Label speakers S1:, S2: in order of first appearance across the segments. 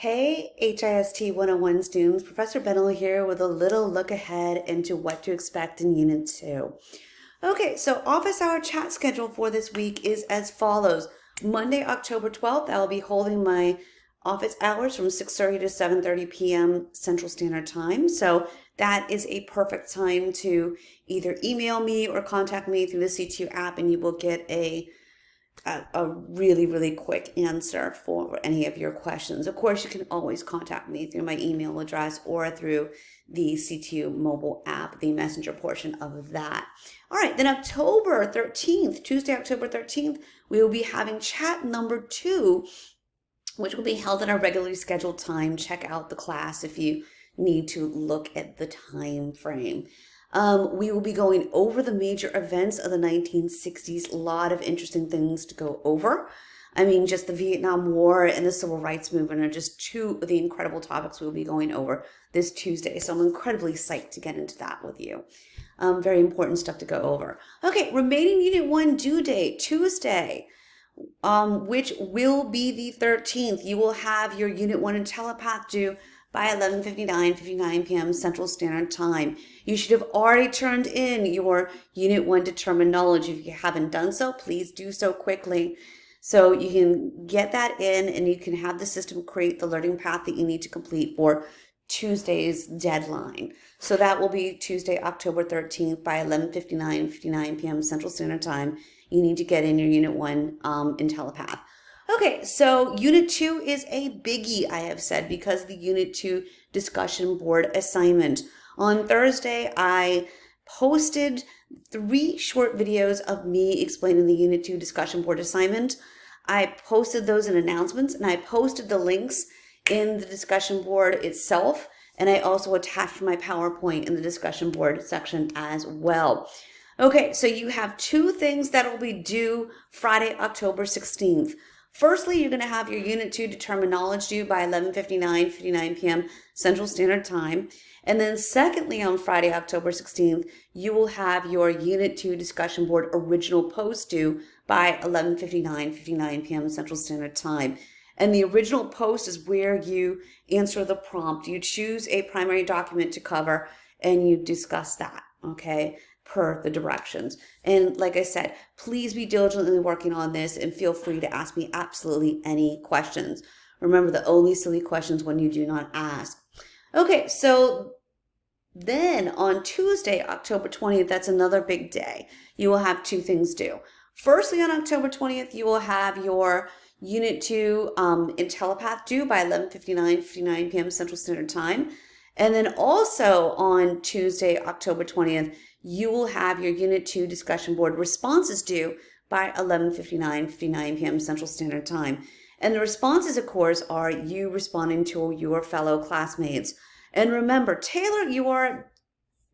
S1: Hey, HIST 101 students, Professor Benel here with a little look ahead into what to expect in Unit 2. Okay, so office hour chat schedule for this week is as follows. Monday, October 12th, I will be holding my office hours from 6:30 to 7:30 p.m. Central Standard Time. So that is a perfect time to either email me or contact me through the C2 app, and you will get a really quick answer for any of your questions. Of course, you can always contact me through my email address or through the C2 mobile app, the messenger portion of that. All right, then October 13th, Tuesday, October 13th, we will be having chat number 2, which will be held at our regularly scheduled time. Check out the class if you need to look at the time frame. We will be going over the major events of the 1960s. A lot of interesting things to go over. I mean, just the Vietnam War and the Civil Rights Movement are just two of the incredible topics we'll be going over this Tuesday. So I'm incredibly psyched to get into that with you. Very important stuff to go over. Okay, remaining Unit 1 due date, Tuesday, which will be the 13th. You will have your Unit 1 in Telepath due by 11:59 p.m. Central Standard Time. You should have already turned in your Unit 1 determined knowledge. If you haven't done so, please do so quickly so you can get that in and you can have the system create the learning path that you need to complete for Tuesday's deadline. So that will be Tuesday, October 13th by 11:59 p.m. Central Standard Time. You need to get in your Unit 1 in Telepath. Okay, so Unit 2 is a biggie, I have said, because the Unit 2 discussion board assignment. On Thursday, I posted 3 short videos of me explaining the Unit 2 discussion board assignment. I posted those in announcements, and I posted the links in the discussion board itself, and I also attached my PowerPoint in the discussion board section as well. Okay, so you have 2 things that will be due Friday, October 16th. Firstly, you're going to have your Unit 2 determined knowledge due by 11:59 p.m. Central Standard Time. And then secondly, on Friday, October 16th, you will have your Unit 2 discussion board original post due by 11:59 p.m. Central Standard Time. And the original post is where you answer the prompt. You choose a primary document to cover and you discuss that, okay, per the directions. And like I said, please be diligently working on this and feel free to ask me absolutely any questions. Remember, the only silly questions when you do not ask. Okay, so then on Tuesday, October 20th, that's another big day. You will have 2 things due. Firstly, on October 20th, you will have your Unit 2 in Telepath due by 11:59 p.m. Central Standard Time. And then also on Tuesday, October 20th, you will have your Unit 2 discussion board responses due by 11:59 p.m. Central Standard Time. And the responses, of course, are you responding to your fellow classmates. And remember, tailor your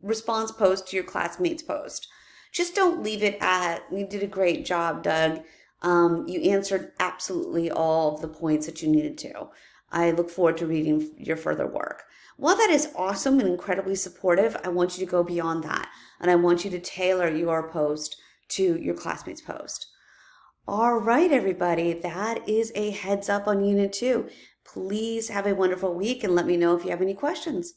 S1: response post to your classmates' post. Just don't leave it at, you did a great job, Doug. You answered absolutely all of the points that you needed to. I look forward to reading your further work. While that is awesome and incredibly supportive, I want you to go beyond that. And I want you to tailor your post to your classmates' post. All right, everybody, that is a heads up on Unit 2. Please have a wonderful week and let me know if you have any questions.